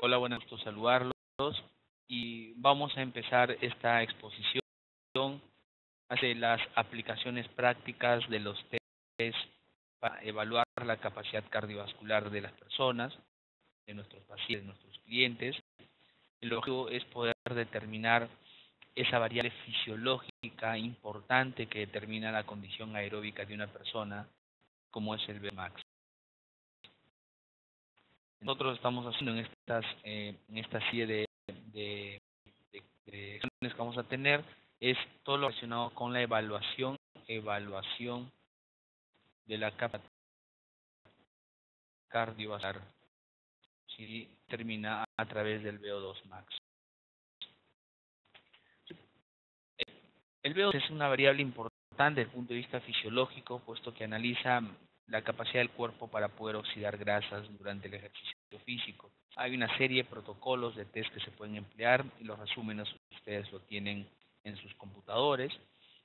Hola, buenas gusto saludarlos y vamos a empezar esta exposición hacia las aplicaciones prácticas de los test para evaluar la capacidad cardiovascular de las personas, de nuestros pacientes, de nuestros clientes. El objetivo es poder determinar esa variable fisiológica importante que determina la condición aeróbica de una persona, como es el VMAX. Nosotros estamos haciendo en esta serie de sesiones que vamos a tener es todo lo relacionado con la evaluación de la capacidad cardiovascular, si termina a través del VO2 max. El VO2 es una variable importante desde el punto de vista fisiológico, puesto que analiza la capacidad del cuerpo para poder oxidar grasas durante el ejercicio físico. Hay una serie de protocolos de test que se pueden emplear y los resúmenes ustedes lo tienen en sus computadores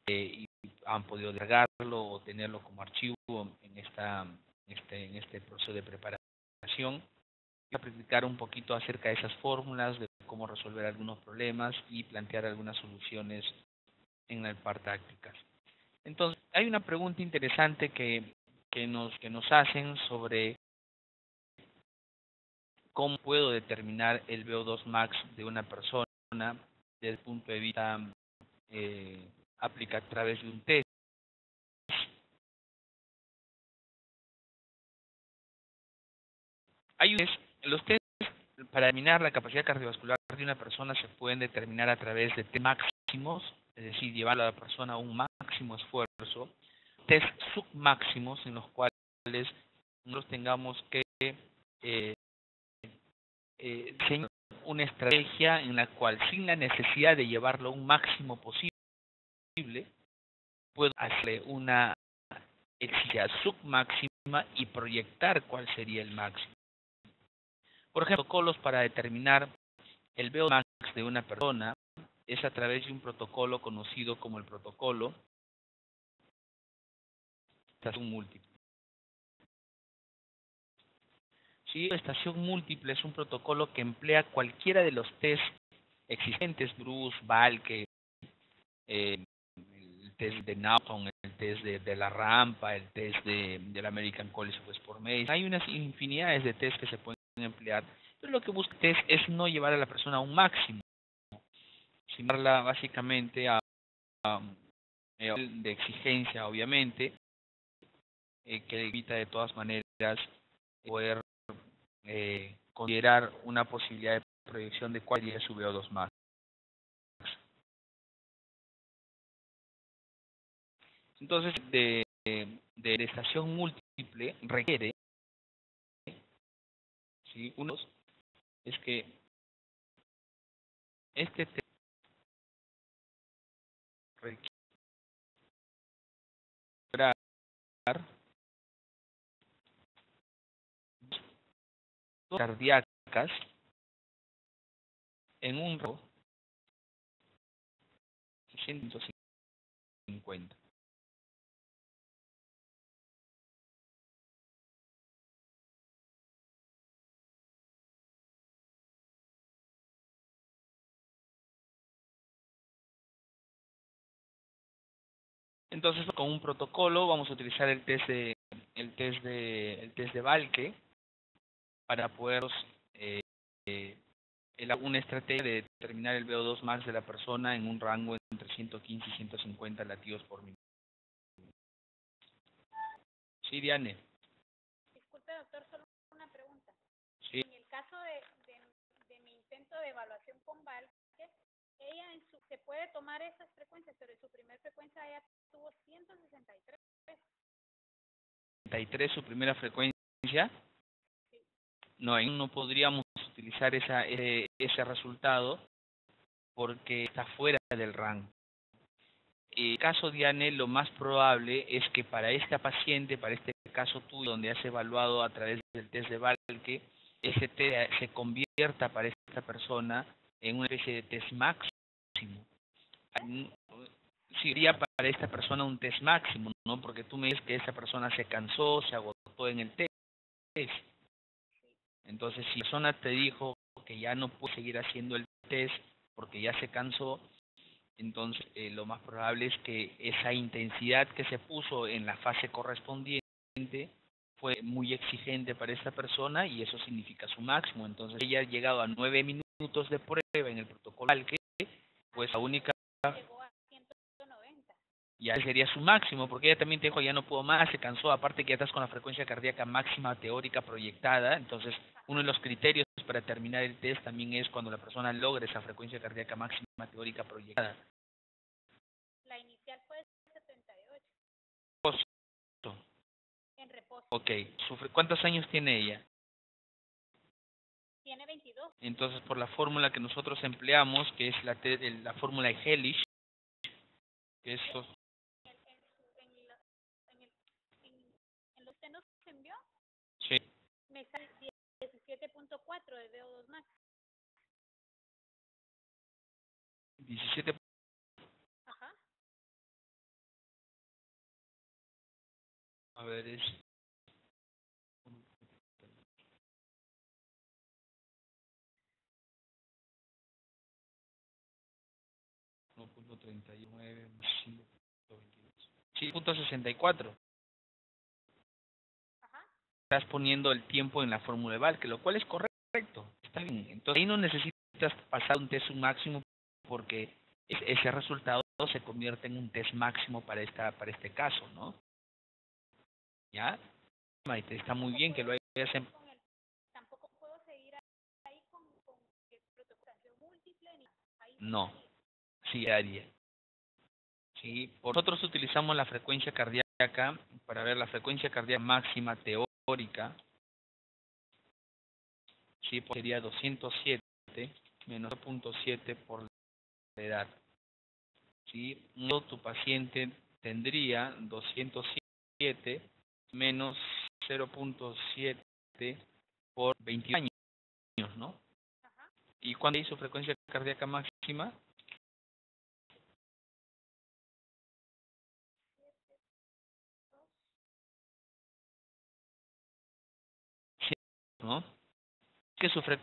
y han podido descargarlo o tenerlo como archivo en este proceso de preparación. Voy a practicar un poquito acerca de esas fórmulas, de cómo resolver algunos problemas y plantear algunas soluciones en la parte prácticas. Entonces, hay una pregunta interesante que nos hacen sobre cómo puedo determinar el VO2 max de una persona desde el punto de vista aplicado a través de un test. Los test para determinar la capacidad cardiovascular de una persona se pueden determinar a través de test máximos, es decir, llevar a la persona a un máximo esfuerzo, test submáximos en los cuales nosotros tengamos que diseñar una estrategia en la cual, sin la necesidad de llevarlo a un máximo posible, puedo hacerle una exigencia submáxima y proyectar cuál sería el máximo. Por ejemplo, protocolos para determinar el VO2 max de una persona es a través de un protocolo conocido como el protocolo de estación múltiple. Sí, la estación múltiple es un protocolo que emplea cualquiera de los test existentes, Bruce, Valke, el test de Naughton, el test de la rampa, el test del American College of Sport Medicine. Hay unas infinidades de test que se pueden emplear, pero lo que busca el test es no llevar a la persona a un máximo, sino llevarla básicamente a de exigencia, obviamente, que evita de todas maneras poder considerar una posibilidad de proyección de cuál sería su VO2 max. Entonces, de la estación múltiple requiere, ¿sí? Uno es que este test requiere cardíacas en un rango de 150. Entonces, con un protocolo vamos a utilizar el test de Valke para poder una estrategia de determinar el VO2 max de la persona en un rango entre 115 y 150 latidos por minuto. Sí, Diane. Disculpe, doctor, solo una pregunta. Sí. En el caso de mi intento de evaluación con Valke, ella se puede tomar esas frecuencias, pero en su primera frecuencia ella tuvo 163. 63 su primera frecuencia. Sí. No, ahí no podríamos utilizar ese resultado porque está fuera del rango. En el caso de Diane, lo más probable es que para esta paciente, para este caso tuyo, donde has evaluado a través del test de Valke, ese test se convierta para esta persona en una especie de test máximo. Sería para esta persona un test máximo, ¿no? Porque tú me dices que esa persona se cansó, se agotó en el test. Entonces, si la persona te dijo que ya no puede seguir haciendo el test porque ya se cansó, entonces lo más probable es que esa intensidad que se puso en la fase correspondiente fue muy exigente para esta persona y eso significa su máximo. Entonces ella ha llegado a 9 minutos de prueba en el protocolo, que pues la única Llegó a 190. ya sería su máximo, porque ella también te dijo ya no puedo más, se cansó, aparte que ya estás con la frecuencia cardíaca máxima teórica proyectada. Entonces uno de los criterios para terminar el test también es cuando la persona logre esa frecuencia cardíaca máxima teórica proyectada. La inicial fue de 78. Reposo. En reposo. Ok, ¿cuántos años tiene ella? Tiene 22. Entonces, por la fórmula que nosotros empleamos, que es la fórmula de Hellish, que es En los que nos envió, sí, me sale 17.4 de VO2 max. 17. Ajá. A ver, es 1.39 más 5.22. Sí, 1.64. Ajá. Estás poniendo el tiempo en la fórmula de Valk, lo cual es correcto. Está bien. Entonces ahí no necesitas pasar un test máximo porque ese resultado se convierte en un test máximo para este caso, ¿no? ¿Ya? Maite, está muy bien que lo hayas Tampoco puedo seguir ahí con protocolación múltiple ni ahí. No, sí, Aries. Sí, nosotros utilizamos la frecuencia cardíaca para ver la frecuencia cardíaca máxima teórica. Sí, pues sería 207 menos 0.7 por la edad. Sí, tu paciente tendría 207 menos 0.7 por 20 años, ¿no? Ajá. ¿Y cuándo hizo frecuencia cardíaca máxima? Sí, ¿no? ¿Qué sufre?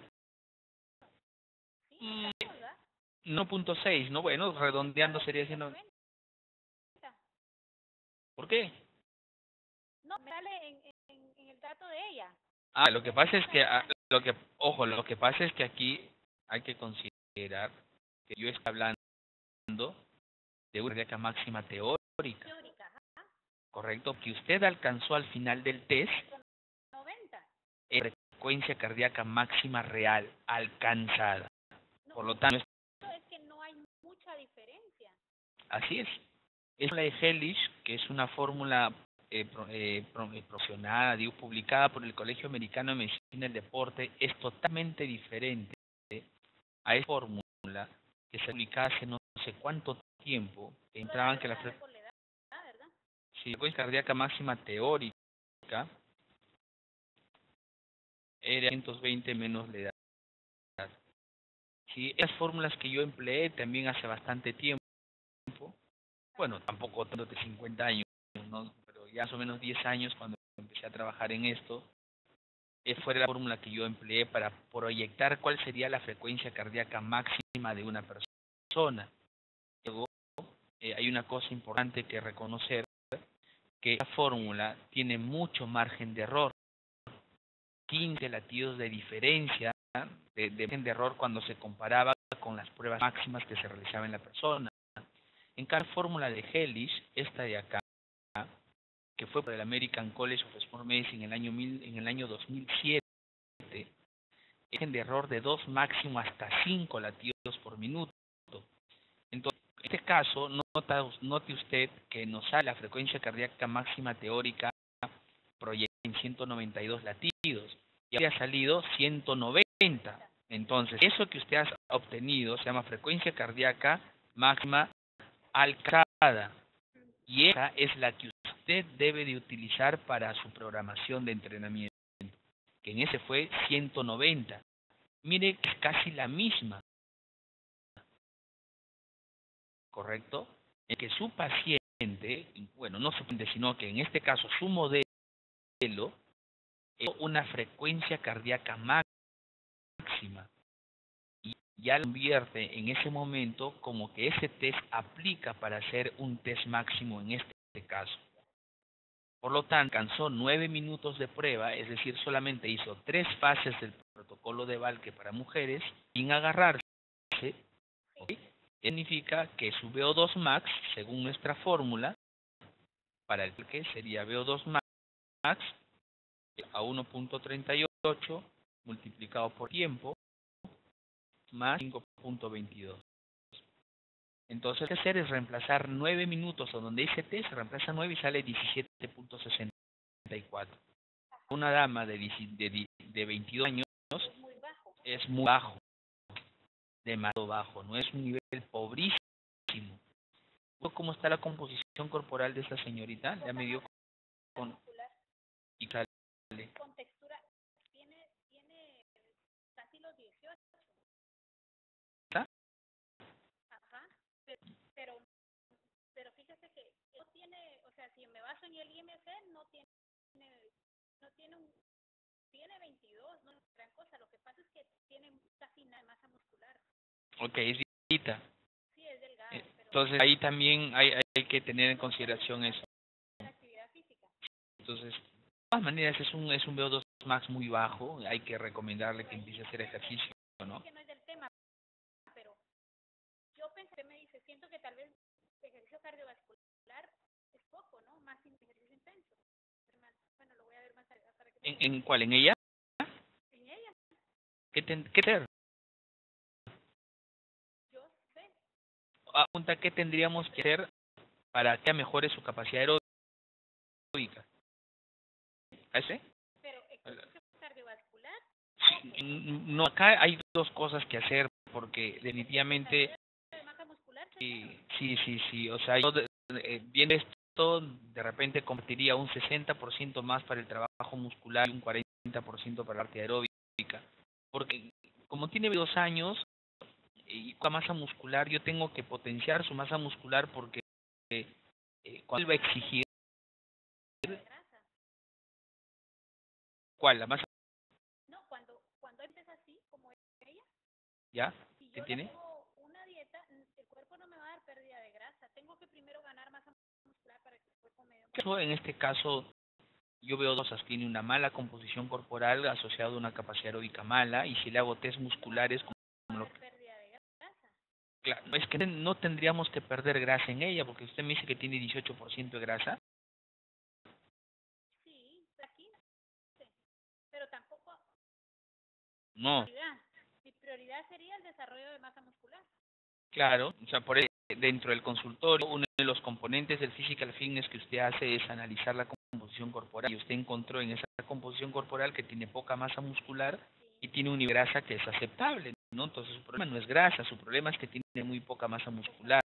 1.6, ¿no? Bueno, redondeando sería siendo... ¿Por qué? No, me sale en el dato de ella. Ah, lo que pasa es que, lo que pasa es que aquí hay que considerar que yo estoy hablando de una cardíaca máxima teórica, correcto, que usted alcanzó al final del test 90. Frecuencia cardíaca máxima real alcanzada. Por lo tanto, Es que no hay mucha diferencia. así es. Es la de Hellish, que es una fórmula profesional, digo, publicada por el Colegio Americano de Medicina del Deporte, es totalmente diferente a esa fórmula que se publicaba hace no sé cuánto tiempo, que entraban que la frecuencia cardíaca máxima teórica era 120 menos la edad. Sí, esas fórmulas que yo empleé también hace bastante tiempo, bueno, tampoco tanto de 50 años, ¿no? Pero ya más o menos 10 años cuando empecé a trabajar en esto, fue la fórmula que yo empleé para proyectar cuál sería la frecuencia cardíaca máxima de una persona. Luego, hay una cosa importante que reconocer, que la fórmula tiene mucho margen de error, 15 latidos de diferencia de margen de error cuando se comparaba con las pruebas máximas que se realizaban en la persona. En cada fórmula de Hellish, esta de acá, que fue por el American College of Sport Medicine en el año 2007, margen de error de 2 máximo hasta 5 latidos por minuto. Entonces, en este caso, note usted que nos sale la frecuencia cardíaca máxima teórica proyectada en 192 latidos y había salido 190. Entonces, eso que usted ha obtenido se llama frecuencia cardíaca máxima alcanzada y esa es la que usted debe de utilizar para su programación de entrenamiento, que en ese fue 190. Mire que es casi la misma, ¿correcto? En que su paciente, bueno, no su paciente, sino que en este caso su modelo es una frecuencia cardíaca máxima. ya lo convierte en ese momento como que ese test aplica para hacer un test máximo en este caso. Por lo tanto, alcanzó 9 minutos de prueba, es decir, solamente hizo 3 fases del protocolo de Valke para mujeres sin agarrarse. ¿Okay? Significa que su VO2 max, según nuestra fórmula, para el que sería VO2 max a 1.38 multiplicado por tiempo más 5.22. Entonces, lo que hacer es reemplazar 9 minutos, o donde dice T, se reemplaza 9 y sale 17.64. Una dama de 22 años es muy bajo, demasiado bajo, no es un nivel pobrísimo. ¿Cómo está la composición corporal de esta señorita? Ya me dio con... y sale. Con textura, tiene casi los 18. ¿Está? Ajá, pero fíjese que no tiene, o sea, si me baso en el IMC, tiene 22, no es gran cosa. Lo que pasa es que tiene casi nada de masa muscular. Ok, es delgadita. Sí, es delgada. Entonces ahí también hay que tener en consideración eso. La actividad física. Entonces, de todas maneras es un VO2 max muy bajo, hay que recomendarle que empiece a hacer ejercicio, ¿no? Que no es del tema, pero yo pensé, me dice, siento que tal vez ejercicio cardiovascular es poco, ¿no? Más ejercicio intenso. Bueno, lo voy a ver más allá para que... ¿En cuál? ¿En ella? En ella. ¿Qué tener? Yo sé. Apunta, ¿qué tendríamos que hacer para que mejore su capacidad aeróbica? ¿A ese? Pero ejercicio cardiovascular. No, acá hay dos cosas que hacer, porque definitivamente... ¿De masa muscular? Sí, o sea, yo viendo esto, de repente convertiría un 60% más para el trabajo muscular y un 40% para la parte aeróbica, porque como tiene 2 años y con masa muscular, yo tengo que potenciar su masa muscular porque ¿cuál va a exigir? ¿Cuál? ¿La masa? No, cuando empieza así, como ella, ¿Ya? si ¿Qué yo tiene? le hago una dieta, el cuerpo no me va a dar pérdida de grasa. Tengo que primero ganar masa muscular para que el cuerpo me dé... En este caso, yo veo dos cosas. Tiene una mala composición corporal asociada a una capacidad aeróbica mala, y si le hago test musculares, como lo... pérdida de grasa. Claro, es que no tendríamos que perder grasa en ella, porque usted me dice que tiene 18% de grasa. Sí, aquí, pero tampoco... No. Mi prioridad sería el desarrollo de masa muscular. Claro, o sea, por eso, dentro del consultorio, uno de los componentes del physical fitness que usted hace es analizar la composición corporal, y usted encontró en esa composición corporal que tiene poca masa muscular y tiene una grasa que es aceptable, ¿no? Entonces su problema no es grasa, su problema es que tiene muy poca masa muscular.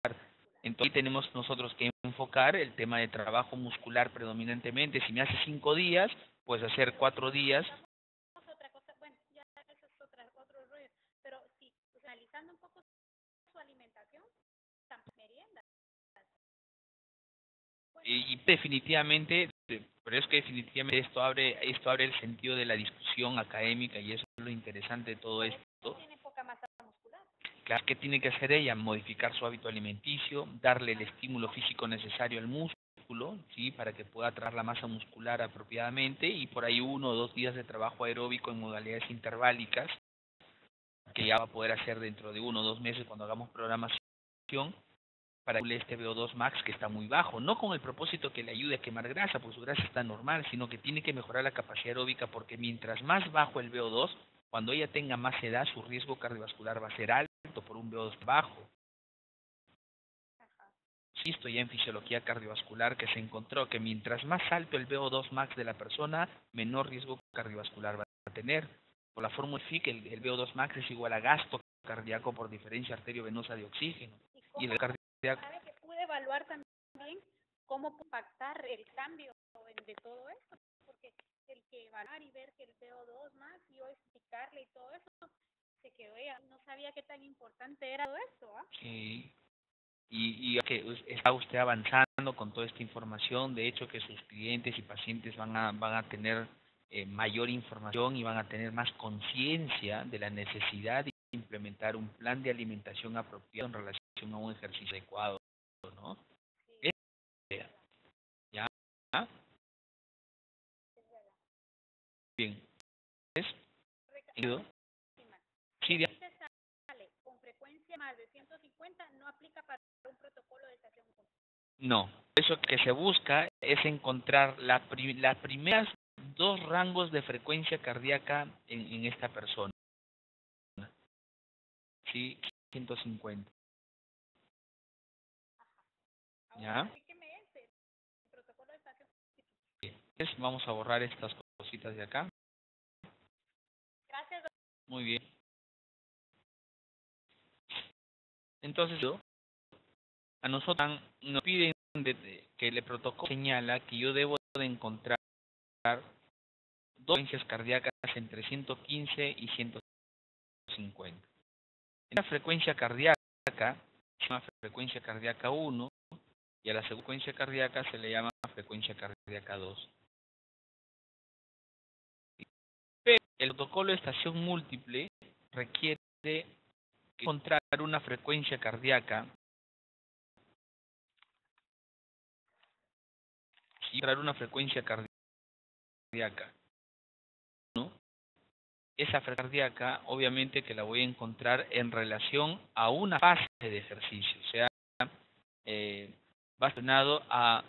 Entonces tenemos nosotros que enfocar el tema de trabajo muscular predominantemente. Si me hace 5 días, pues hacer 4 días. Otra cosa, bueno, ya eso es otro rollo, pero sí, pues, analizando un poco su alimentación, merienda. Y definitivamente, pero es que definitivamente esto abre el sentido de la discusión académica, y eso es lo interesante de todo esto. Tiene poca masa muscular. Claro, ¿qué tiene que hacer ella? Modificar su hábito alimenticio, darle el estímulo físico necesario al músculo, ¿sí? Para que pueda traer la masa muscular apropiadamente, y por ahí 1 o 2 días de trabajo aeróbico en modalidades interválicas, que ya va a poder hacer dentro de 1 o 2 meses cuando hagamos programación, para que este VO2 max, que está muy bajo, no con el propósito que le ayude a quemar grasa, pues su grasa está normal, sino que tiene que mejorar la capacidad aeróbica, porque mientras más bajo el VO2, cuando ella tenga más edad, su riesgo cardiovascular va a ser alto por un VO2 bajo. Insisto ya en fisiología cardiovascular, que se encontró que mientras más alto el VO2 max de la persona, menor riesgo cardiovascular va a tener. Por la fórmula FIC, el VO2 max es igual a gasto cardíaco por diferencia arteriovenosa de oxígeno. Y el cardíaco... ¿Sabe que pude evaluar también cómo impactar el cambio de todo esto? Porque el que evaluar y ver que el VO2 más, y yo explicarle y todo eso, se quedó ella, no sabía qué tan importante era todo esto, ¿ah? Sí. Y que está usted avanzando con toda esta información, de hecho que sus clientes y pacientes van a tener mayor información y van a tener más conciencia de la necesidad implementar un plan de alimentación apropiado en relación a un ejercicio adecuado, ¿no? Sí, ¿Ya? ¿Ah? Bien. ¿Es? ¿Entendido? Sí, si te sale con frecuencia más de 150, no aplica para un protocolo de estación 1. no. Eso que se busca es encontrar las primeras dos rangos de frecuencia cardíaca en esta persona. Sí, 150. ¿Ya? Explíqueme ese protocolo de estación. Entonces, vamos a borrar estas cositas de acá. Gracias. Muy bien. Entonces, a nosotros nos piden que el protocolo señala que yo debo de encontrar dos frecuencias cardíacas entre 115 y 150. La frecuencia cardíaca se llama frecuencia cardíaca 1 y a la segunda frecuencia cardíaca se le llama frecuencia cardíaca 2. Pero el protocolo de estación múltiple requiere encontrar una frecuencia cardíaca y encontrar una frecuencia cardíaca, ¿no? Esa frecuencia cardíaca obviamente que la voy a encontrar en relación a una fase de ejercicio, o sea, va relacionado a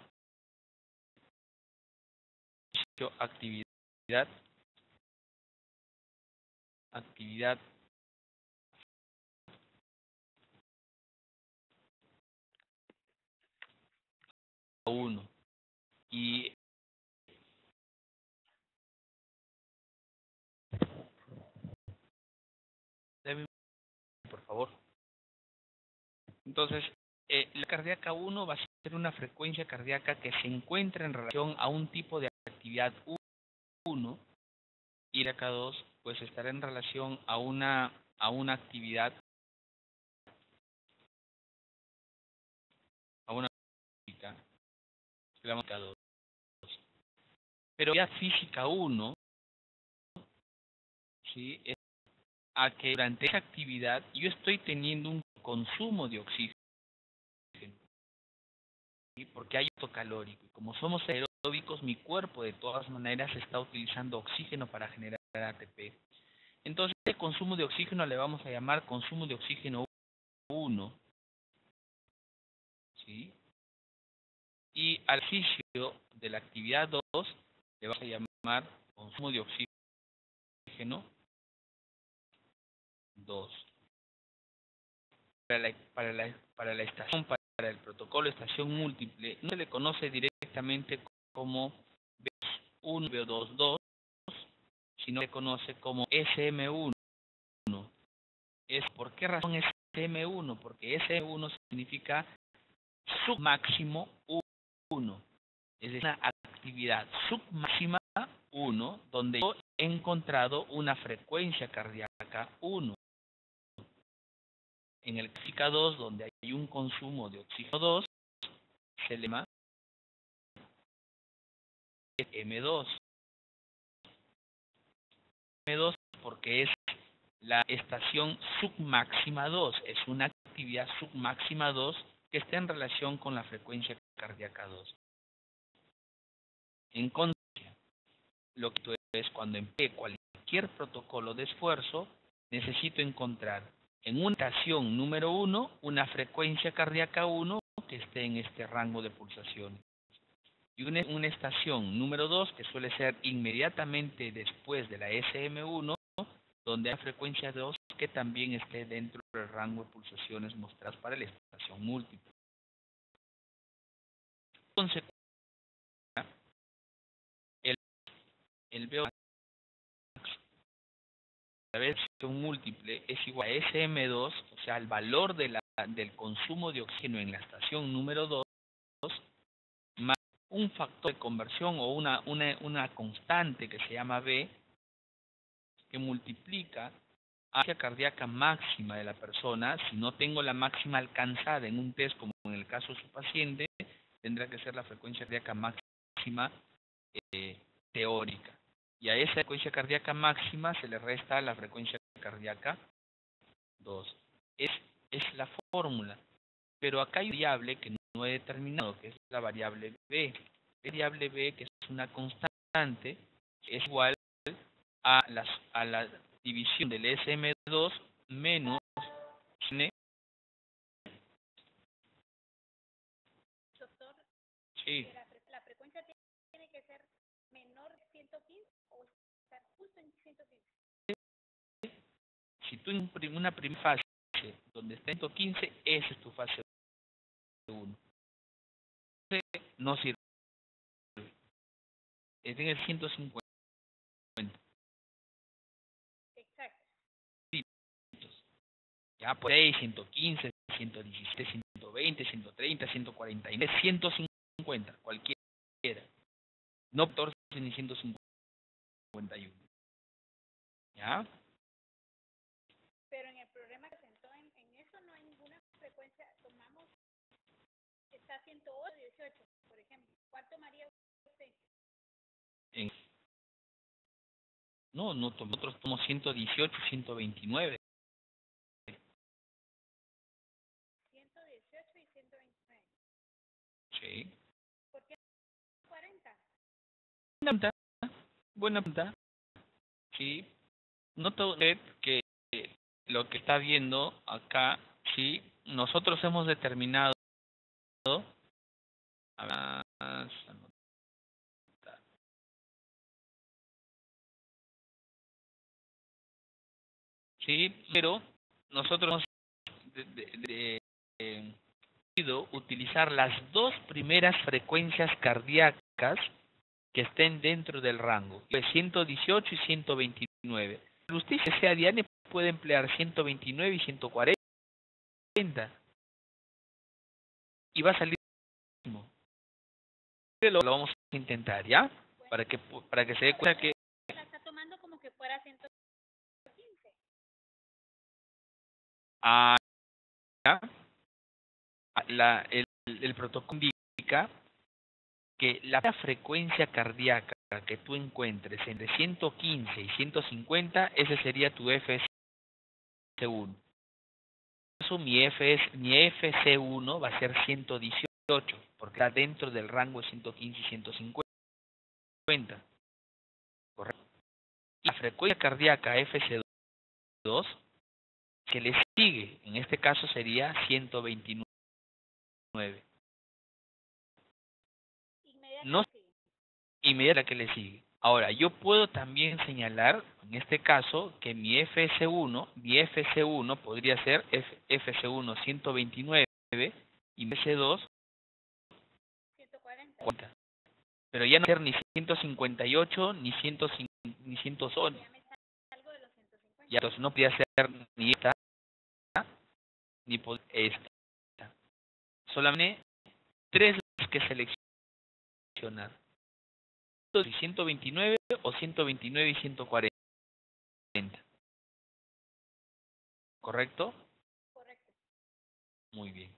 actividad 1 y por favor. Entonces, la cardíaca 1 va a ser una frecuencia cardíaca que se encuentra en relación a un tipo de actividad 1 y la cardíaca 2 pues estará en relación a una actividad física, la física 2. Pero ya física 1, ¿sí? Es a que durante esa actividad yo estoy teniendo un consumo de oxígeno, ¿sí? Porque hay gasto calórico. Y como somos aeróbicos, mi cuerpo de todas maneras está utilizando oxígeno para generar ATP. Entonces, el consumo de oxígeno le vamos a llamar consumo de oxígeno 1, ¿sí? Y al ejercicio de la actividad 2 le vamos a llamar consumo de oxígeno 2. Para la estación, para el protocolo de estación múltiple, no se le conoce directamente como VO1, VO2, 2, sino se le conoce como SM1. ¿Por qué razón SM1? Porque SM1 significa submáximo 1. Es decir, una actividad submáxima 1, donde yo he encontrado una frecuencia cardíaca 1. En el física 2, donde hay un consumo de oxígeno 2, se le llama M2. M2 porque es la estación submáxima 2, es una actividad submáxima 2 que está en relación con la frecuencia cardíaca 2. En contraste, lo que es cuando emplee cualquier protocolo de esfuerzo, necesito encontrar en una estación número 1 una frecuencia cardíaca 1 que esté en este rango de pulsaciones. Y una estación número 2 que suele ser inmediatamente después de la SM1, donde hay frecuencia 2 que también esté dentro del rango de pulsaciones mostradas para la estación múltiple. Entonces, el VO la versión múltiple es igual a SM2, o sea, el valor del consumo de oxígeno en la estación número 2, más un factor de conversión o una constante que se llama V, que multiplica a la cardíaca máxima de la persona. Si no tengo la máxima alcanzada en un test, como en el caso de su paciente, tendrá que ser la frecuencia cardíaca máxima teórica. Y a esa frecuencia cardíaca máxima se le resta la frecuencia cardíaca 2. Es la fórmula. Pero acá hay una variable que no he determinado, que es la variable B. La variable B, que es una constante, es igual a la división del SM2 menos N. Doctor, Sí. la frecuencia tiene que ser menor de 115 o estar justo en 115. Si tú en una primera fase donde está en 115, esa es tu fase 1. No sirve. Es en el 150. Exacto. Ya por ahí 115, 117, 120, 130, 149, 150, cualquiera. No 14 ni 151. ¿Ya? Pero en el problema que presentó en eso no hay ninguna frecuencia. Tomamos, está 108, 18, por ejemplo. ¿Cuál tomaría usted? No, nosotros tomamos 118, 129. 118 y 129. Sí. ¿Por qué 40? Buena pregunta. Sí. Nota usted que lo que está viendo acá, sí, nosotros hemos determinado sí, pero nosotros hemos decidido utilizar las dos primeras frecuencias cardíacas que estén dentro del rango, 118 y 129. Pero usted, si sea Diane, puede emplear 129 y 140 y va a salir lo mismo. Lo vamos a intentar, ¿ya? Para que se dé cuenta que La está tomando como que fuera 115. ¿ya? El protocolo indica que la frecuencia cardíaca que tú encuentres entre 115 y 150, ese sería tu FS1. Eso mi FC1 va a ser 118, porque está dentro del rango de 115 y 150. Correcto. La frecuencia cardíaca FC2 que le sigue, en este caso sería 129. No inmediata que le sigue. Ahora, yo puedo también señalar, en este caso, que mi FC1 podría ser FC1 129 y mi FC2 140. Pero ya no ser ni 158 ni 108. Ya, entonces no podía ser ni esta ni esta. Solamente tres que seleccionar. 129 o 129 y 140. ¿Correcto? Correcto. Muy bien.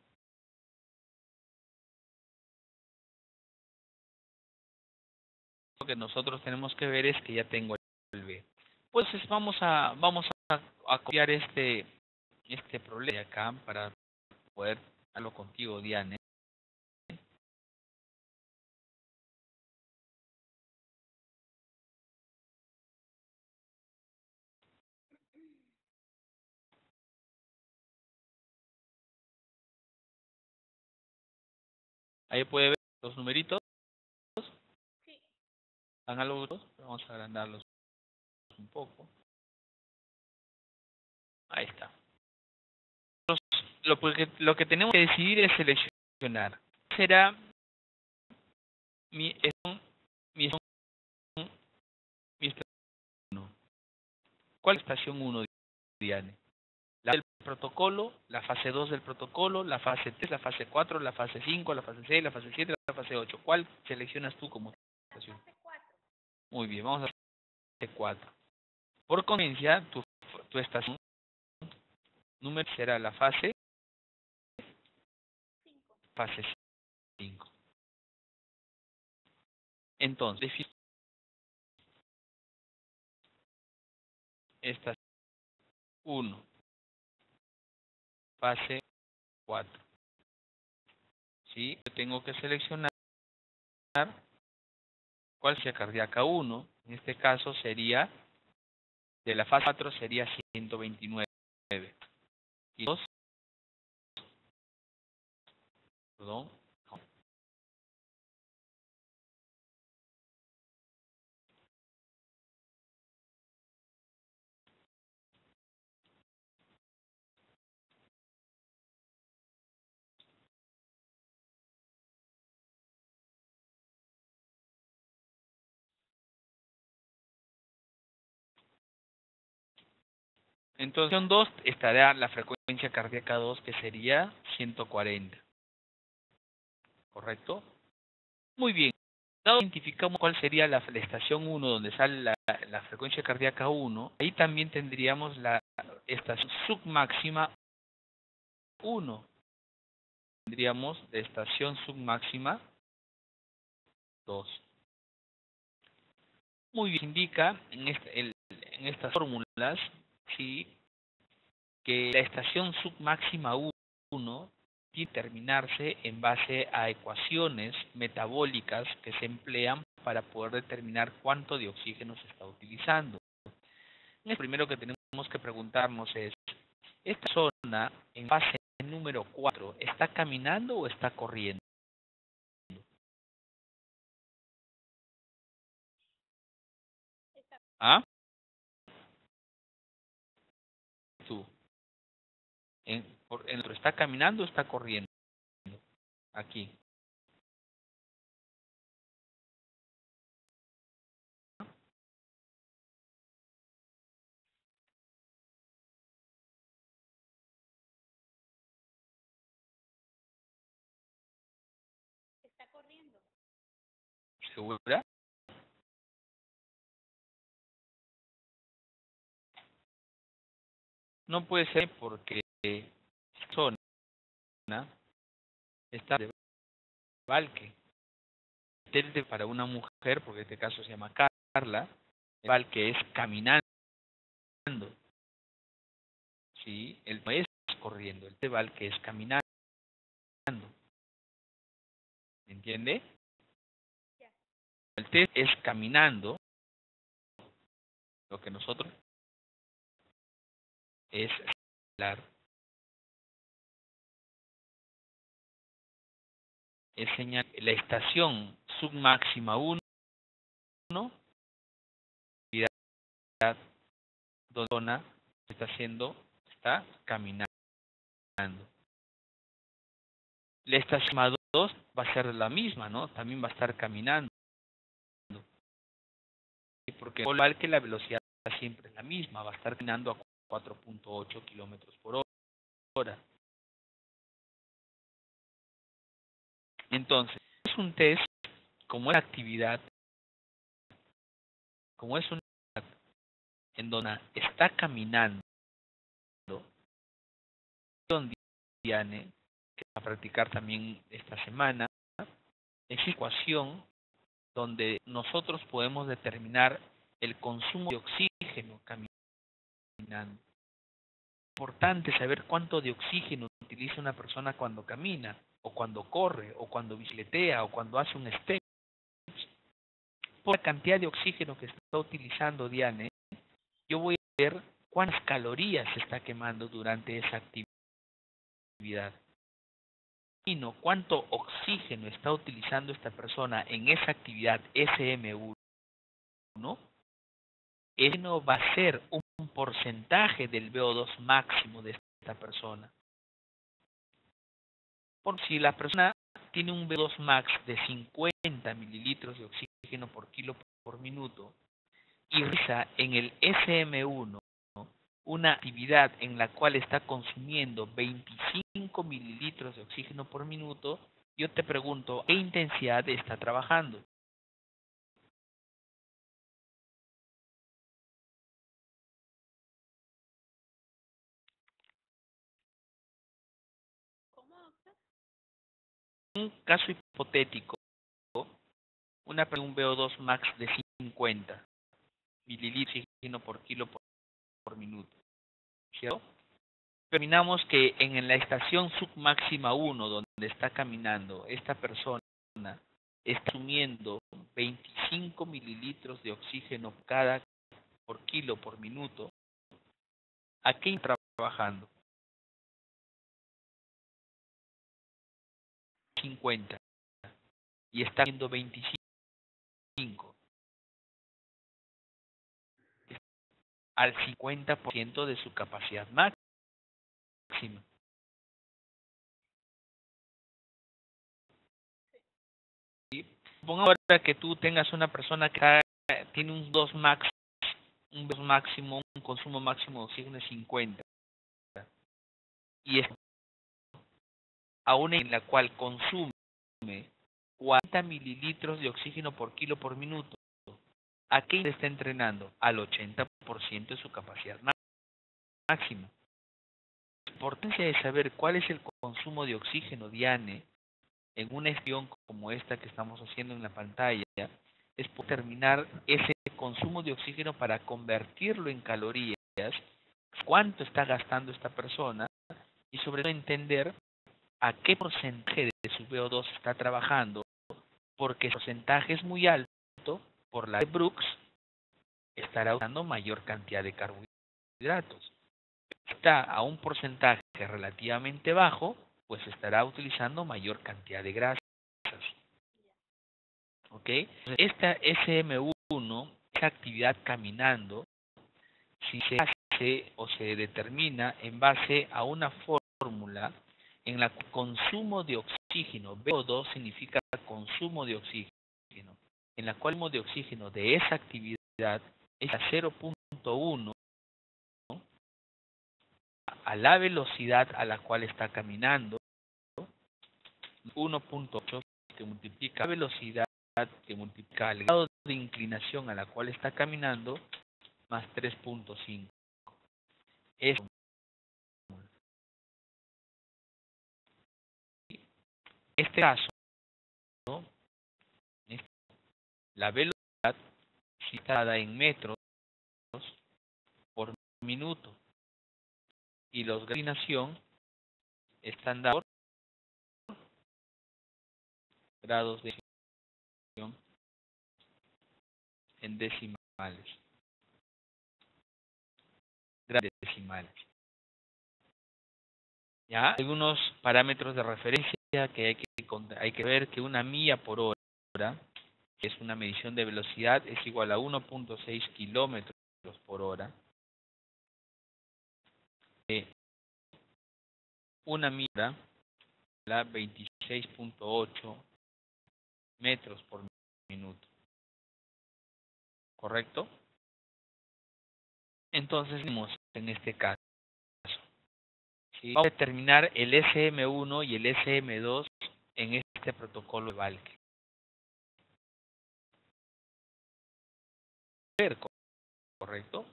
Lo que nosotros tenemos que ver es que ya tengo el B. Pues vamos a copiar este problema de acá para poder hablarlo contigo, Diane. Ahí puede ver los numeritos. Sí. Háganlo, vamos a agrandarlos un poco. Ahí está. Lo que tenemos que decidir es seleccionar. Será mi estación 1. ¿Cuál es estación 1, Diane? La del protocolo, la fase 2 del protocolo, la fase 3, la fase 4, la fase 5, la fase 6, la fase 7, la fase 8. ¿Cuál seleccionas tú como estación? Fase 4. Muy bien, vamos a hacer fase 4. Por conveniencia, tu estación número será la fase 5. Entonces, estación 1, fase 4. ¿Sí? Yo tengo que seleccionar cuál sería cardíaca 1. En este caso sería, de la fase 4 sería 129. Y 2, perdón. Entonces, en 2 estará la frecuencia cardíaca 2, que sería 140. ¿Correcto? Muy bien. Dado que identificamos cuál sería la estación 1, donde sale la frecuencia cardíaca 1, ahí también tendríamos la estación submáxima 1. Tendríamos la estación submáxima 2. Muy bien, indica en estas fórmulas, ¿sí?, que la estación submáxima 1 tiene que determinarse en base a ecuaciones metabólicas que se emplean para poder determinar cuánto de oxígeno se está utilizando. Lo primero que tenemos que preguntarnos es, ¿esta zona en fase número 4 está caminando o está corriendo? ¿Ah? Tú. ¿Está caminando o está corriendo? Aquí. Está corriendo. ¿Segura? No puede ser porque esta zona está de Valque. Desde para una mujer, porque en este caso se llama Carla, el Valque es caminando. ¿Sí? El no es corriendo, el Valque es caminando. ¿Entiende? El test es caminando, lo que nosotros es hablar, es señalar la estación submáxima 1, donde zona está caminando. La estación 2 va a ser la misma, ¿no? También va a estar caminando. Porque igual que la velocidad siempre es la misma, va a estar caminando a 4.8 kilómetros por hora. Entonces, es un test, como es actividad, como es una actividad en donde está caminando, donde Diane, que va a practicar también esta semana, es una ecuación donde nosotros podemos determinar el consumo de oxígeno caminando. Es importante saber cuánto de oxígeno utiliza una persona cuando camina, o cuando corre, o cuando bicicletea, o cuando hace un step. Por la cantidad de oxígeno que está utilizando Diane, yo voy a ver cuántas calorías se está quemando durante esa actividad. Cuánto oxígeno está utilizando esta persona en esa actividad SM1, ese no va a ser un porcentaje del VO2 máximo de esta persona. Por si la persona tiene un VO2 max de 50 mililitros de oxígeno por kilo por minuto y realiza en el SM1 una actividad en la cual está consumiendo 25 mililitros de oxígeno por minuto, yo te pregunto, ¿qué intensidad está trabajando? ¿Cómo, doctor? Un caso hipotético, un VO2 max de 50 mililitros de oxígeno por kilo por minuto, ¿cierto? Terminamos que en la estación submáxima 1, donde está caminando, esta persona está asumiendo 25 mililitros de oxígeno cada por kilo por minuto. ¿A qué está trabajando? 50. Y está viendo 25. Al 50% de su capacidad máxima. ¿Sí? Supongamos ahora que tú tengas una persona que tiene un 2 máximo, un consumo máximo de oxígeno de 50. Y es aún en la cual consume 40 mililitros de oxígeno por kilo por minuto. ¿A qué está entrenando? Al 80% de su capacidad máxima. La importancia de saber cuál es el consumo de oxígeno diario en una estación como esta que estamos haciendo en la pantalla es determinar ese consumo de oxígeno para convertirlo en calorías, cuánto está gastando esta persona y sobre todo entender a qué porcentaje de su VO2 está trabajando, porque el porcentaje es muy alto, por la de Brooks, estará usando mayor cantidad de carbohidratos. Está a un porcentaje relativamente bajo, pues estará utilizando mayor cantidad de grasas. ¿Ok? Esta SM1, esta actividad caminando, si se hace o se determina en base a una fórmula en la que el consumo de oxígeno, VO2 significa consumo de oxígeno, en la cual el consumo de oxígeno de esa actividad es a 0.1 a la velocidad a la cual está caminando, 1.8 que multiplica la velocidad que multiplica el grado de inclinación a la cual está caminando, más 3.5. Este caso, ¿no? La velocidad citada en metros por minuto y los grados de inclinación están dados por grados de inclinación en decimales. Grados decimales. ¿Ya? Hay unos parámetros de referencia que hay que ver que una milla por hora, que es una medición de velocidad, es igual a 1.6 kilómetros por hora. Una milla a 26.8 metros por minuto. ¿Correcto? Entonces, en este caso, ¿sí? Vamos a determinar el SM1 y el SM2 en este protocolo de Valk. ¿Correcto?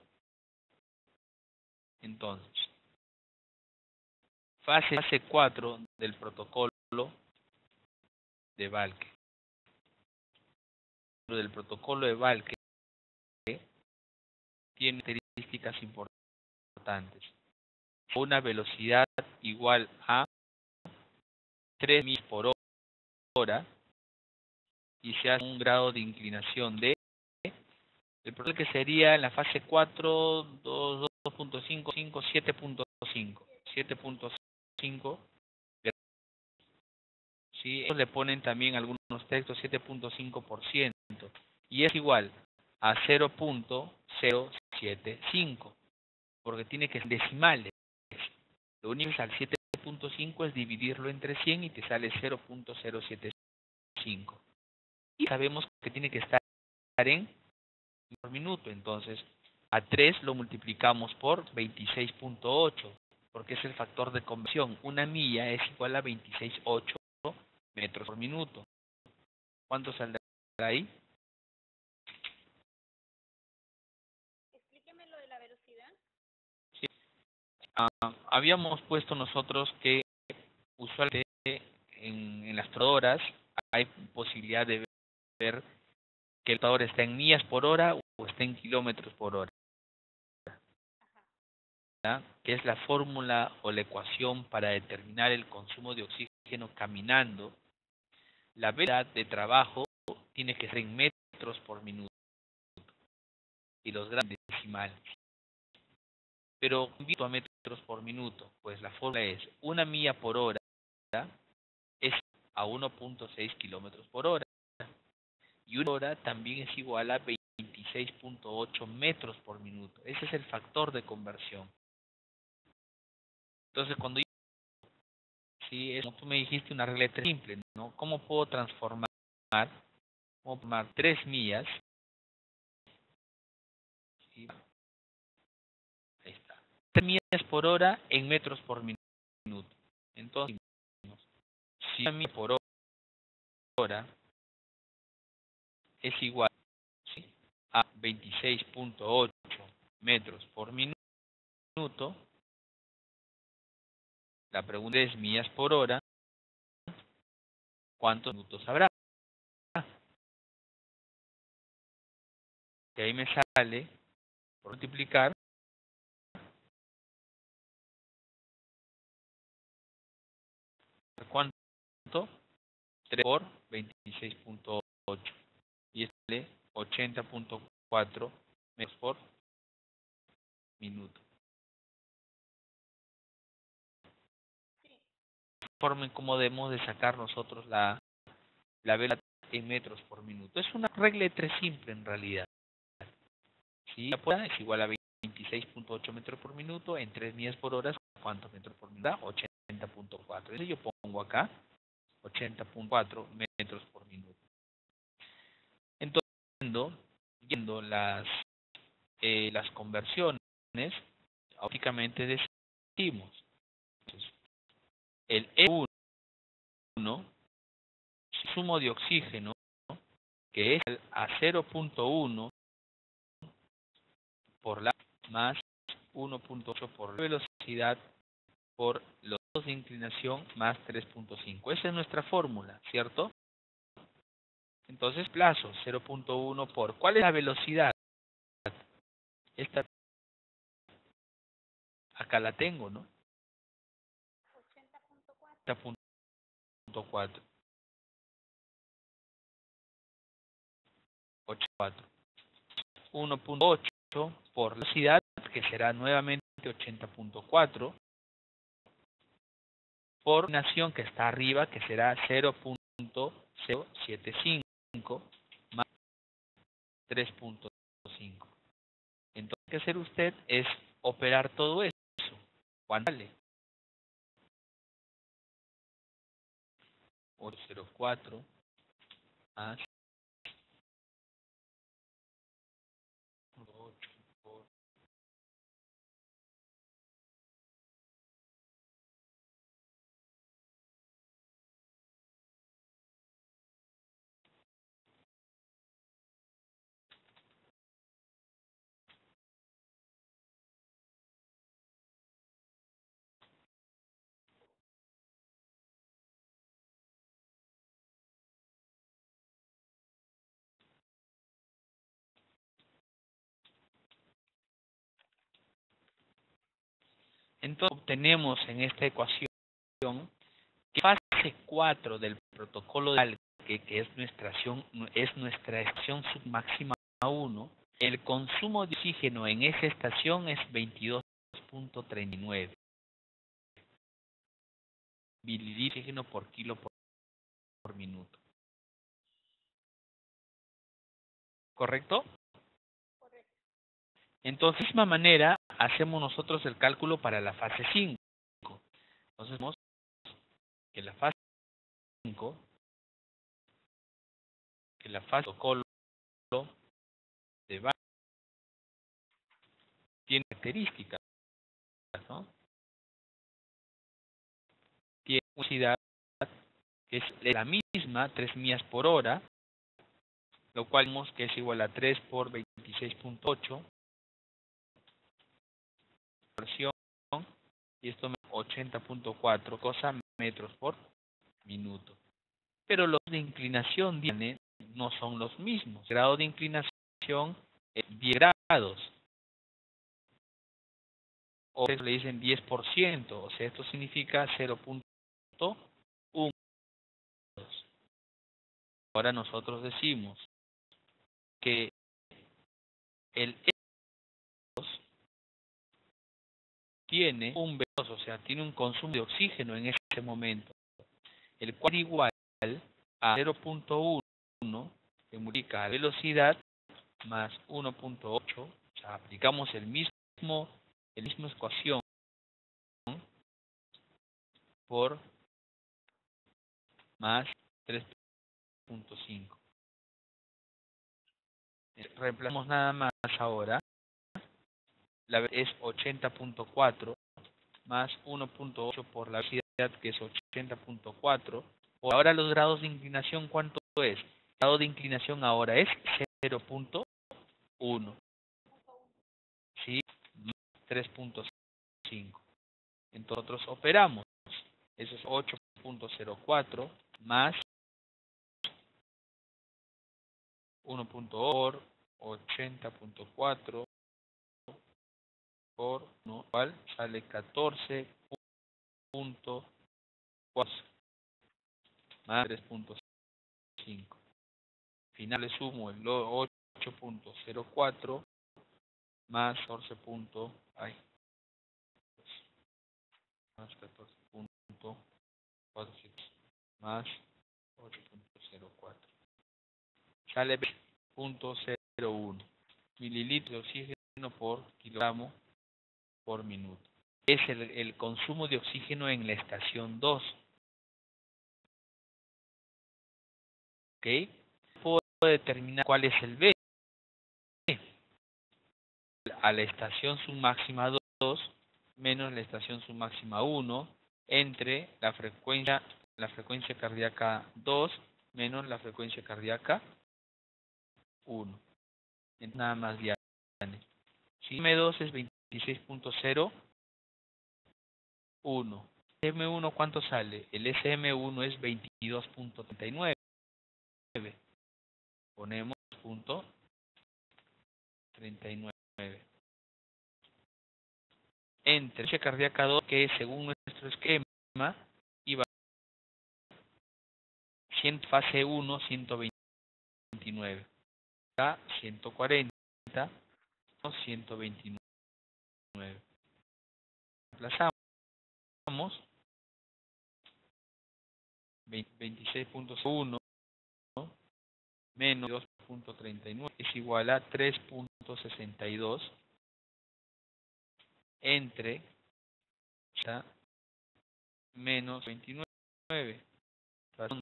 Entonces, fase 4 del protocolo de Valk. Del protocolo de Valk tiene características importantes. Una velocidad igual a 3 millas por hora y se hace un grado de inclinación de el protocolo que sería en la fase 4 2.5 7.5 7.5. ¿Sí? Ellos le ponen también algunos textos 7.5% y es igual a 0.075 porque tiene que ser decimales. Lo único que es al 7.5 es dividirlo entre 100 y te sale 0.075. Y sabemos que tiene que estar en por minuto, entonces a 3 lo multiplicamos por 26.8 porque es el factor de conversión. Una milla es igual a 26.8 metros por minuto. ¿Cuánto saldrá ahí? Explíqueme lo de la velocidad. Sí. Habíamos puesto nosotros que usualmente en las trodoras hay posibilidad de ver que el rotador está en millas por hora o está en kilómetros por hora. que es la fórmula o la ecuación para determinar el consumo de oxígeno caminando, la velocidad de trabajo tiene que ser en metros por minuto y los grados decimales. Pero invito a metros por minuto, pues la fórmula es 1 milla por hora es a 1.6 kilómetros por hora y 1 hora también es igual a 26.8 metros por minuto. Ese es el factor de conversión. Entonces, cuando sí, es, como tú me dijiste, una regla simple, ¿no? ¿Cómo puedo transformar 3 millas? ¿Sí? Ahí está. 3 millas por hora en metros por minuto. Entonces, si 1 milla por hora es igual, ¿sí?, a 26.8 metros por minuto, la pregunta es millas por hora, ¿cuántos minutos habrá? Que ahí me sale, por multiplicar, ¿cuánto? 3 por 26.8 y sale 80.4 metros por minuto. Forma en cómo debemos de sacar nosotros la velocidad en metros por minuto. Es una regla de 3 simple en realidad. ¿Sí? La es igual a 26.8 metros por minuto en 3 millas por hora. ¿Cuántos metros por minuto? 80.4. Entonces yo pongo acá 80.4 metros por minuto. Entonces, viendo las conversiones, automáticamente decimos, entonces, el E1, consumo de oxígeno, que es a 0.1 por la más 1.8 por la velocidad por los dos de inclinación más 3.5. Esa es nuestra fórmula, ¿cierto? Entonces, plazo 0.1 por... ¿Cuál es la velocidad? Esta, acá la tengo, ¿no? 80.4. 84. 1.8 por la velocidad, que será nuevamente 80.4, por inclinación que está arriba, que será 0.075 más 3.5. Entonces, lo que hacer usted es operar todo eso. ¿Cuánto vale? 804 más 8 por... Entonces, obtenemos en esta ecuación que fase 4 del protocolo de alque, que es nuestra estación submáxima 1, el consumo de oxígeno en esa estación es 22.39 mililitros de oxígeno por kilo por minuto. ¿Correcto? Correcto. Entonces, de la misma manera, hacemos nosotros el cálculo para la fase 5. Entonces, vemos que la fase 5, que la fase protocolo de base tiene características, ¿no? Tiene una velocidad que es la misma, 3 millas por hora, lo cual vemos que es igual a 3 por 26.8, y esto me da 80.4 cosa metros por minuto. Pero los de inclinación no son los mismos. El grado de inclinación es 10 grados. o le dicen 10%, o sea, esto significa 0.1. Ahora nosotros decimos que el E2 tiene un V2, o sea, tiene un consumo de oxígeno en ese momento, el cual es igual a 0.1 que multiplica la velocidad más 1.8, o sea, aplicamos la misma ecuación por más 3.5. Reemplazamos nada más ahora, la es 80.4 más 1.8 por la velocidad, que es 80.4. Ahora los grados de inclinación, ¿cuánto es? El grado de inclinación ahora es 0.1, ¿sí? Más 3.5. Entonces nosotros operamos. Eso es 8.04 más 1.8 por 80.4 por 1, igual sale 14.4 más 3.5. Al final le sumo el 8.04 más 14. Más 14.4 más 8.04. Sale 0.01 mililitros de oxígeno por kilogramo por minuto. Es el consumo de oxígeno en la estación 2. ¿Ok? Puedo determinar cuál es el B. A la estación submáxima 2 menos la estación submáxima 1 entre la frecuencia cardíaca 2 menos la frecuencia cardíaca 1. Nada más ya. Si M2 es 26.01. M1 ¿cuánto sale? El SM1 es 22.39. Ponemos punto 39. Entre frecuencia cardíaca 2, que según nuestro esquema iba fase 1 129. Acá 140 129. Reemplazamos 26.1 menos 2.39 es igual a 3.62 entre menos 29 11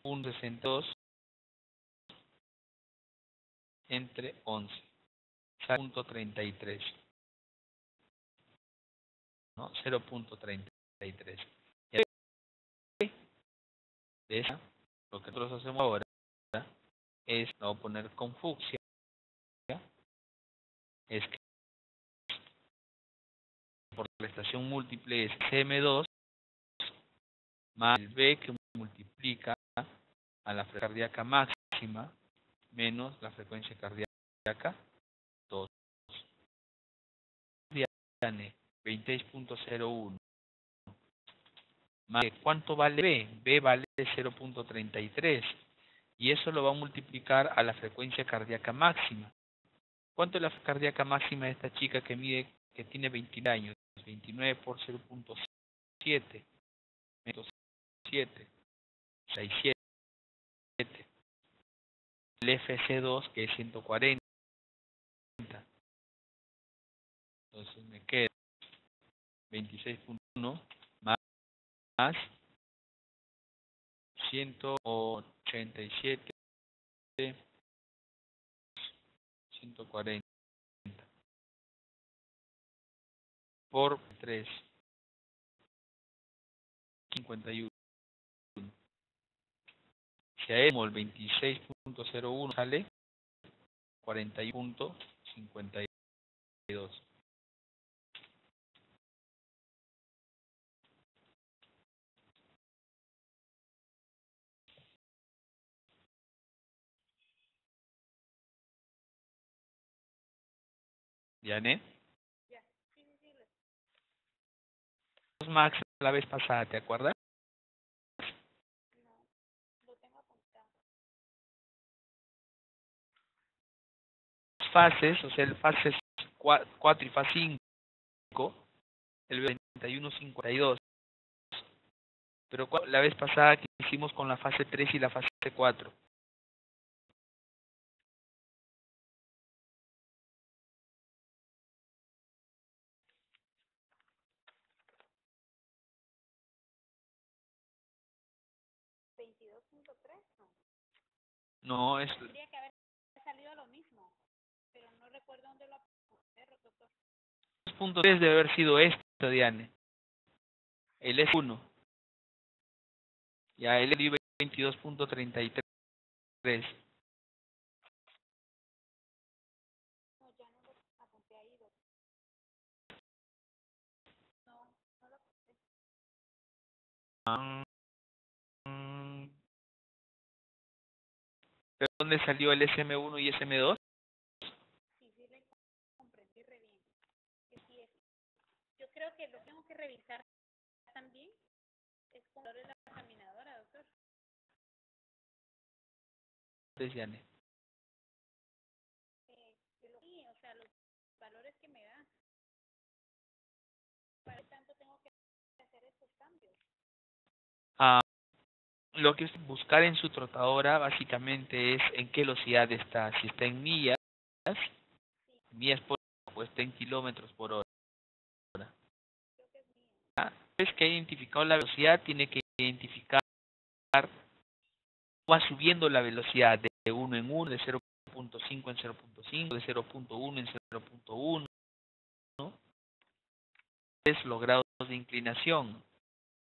1.62 entre 11 0.33, ¿no? 0.33. De esa, lo que nosotros hacemos ahora es, vamos a poner con fucsia, es que por la estación múltiple es CM2 más el B que multiplica a la frecuencia cardíaca máxima menos la frecuencia cardíaca 2. 26.01 más ¿cuánto vale B? B vale 0.33 y eso lo va a multiplicar a la frecuencia cardíaca máxima. ¿Cuánto es la cardíaca máxima de esta chica que tiene 29 años? 29 por 0.7 menos 7 67. El FC2 que es 140. Entonces me queda 26.1 más 187 140 por 3 51. Si a eso el 26.01 sale 41.52. Janet. Ya. Sí, sí, sí. Max la vez pasada, ¿te acuerdas? No, lo tengo apuntado. Fases, o sea, el fase 4 y fase 5, el 21-52. Pero la vez pasada que hicimos con la fase 3 y la fase 4. ¿22.3? No. No, es Tendría que haber salido lo mismo, pero no recuerdo dónde lo apunté, doctor. 2.3 debe haber sido esto, Diane. El S1. Ya, el 22.33. No, ya no lo apunté ahí, doctor. No, no lo apunté. ¿De dónde salió el SM1 y SM2? Sí, sí, le comprendí re bien. Que sí es. Yo creo que lo tengo que revisar también. Es con valores de la examinadora, doctor. Diane. Sí, o sea, los valores que me da. Para tanto tengo que hacer estos cambios. Lo que es buscar en su trotadora básicamente es en qué velocidad está. Si está en millas por hora, o está en kilómetros por hora. Vez que ha identificado la velocidad, tiene que identificar va subiendo la velocidad de 1 en 1, de 0.5 en 0.5, de 0.1 en 0.1, ¿no? Es los grados de inclinación.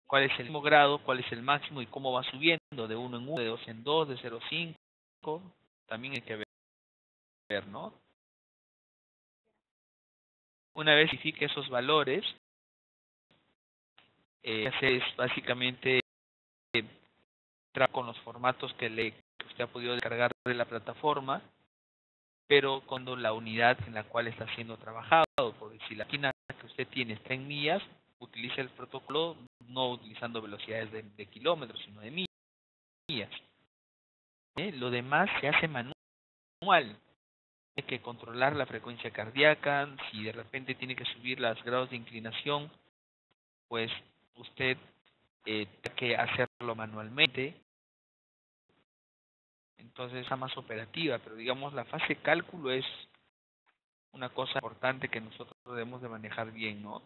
¿Cuál es el mismo grado? ¿Cuál es el máximo? ¿Y cómo va subiendo? De 1 en 1, de 2 en 2, de 0.5. También hay que ver, ¿no? Una vez identifique esos valores, es básicamente con los formatos que usted ha podido descargar de la plataforma, pero cuando la unidad en la cual está siendo trabajado, porque si la máquina que usted tiene está en millas, utiliza el protocolo no utilizando velocidades de kilómetros, sino de millas. Lo demás se hace manual. Hay que controlar la frecuencia cardíaca, si de repente tiene que subir los grados de inclinación, pues usted tiene que hacerlo manualmente. Entonces es más operativa, pero digamos la fase cálculo es una cosa importante que nosotros debemos de manejar bien, ¿no?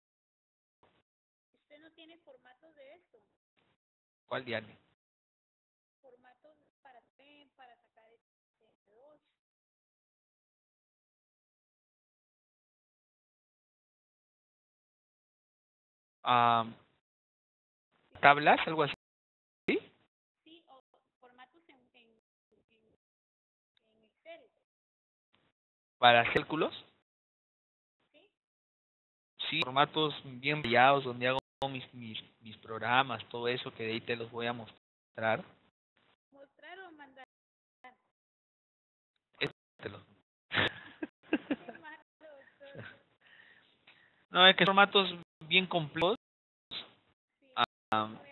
¿Usted no tiene formatos de esto? ¿Cuál, Diane? Formatos para sacar este 2. ¿Tablas? ¿Algo así? Sí, o formatos en Excel. ¿Para cálculos? ¿Sí? Sí, formatos bien detallados donde hago mis programas, todo eso que de ahí te los voy a mostrar. ¿Mostrar o mandar? Te los- Qué malo, doctor. No, es que son formatos bien complejos. Sí.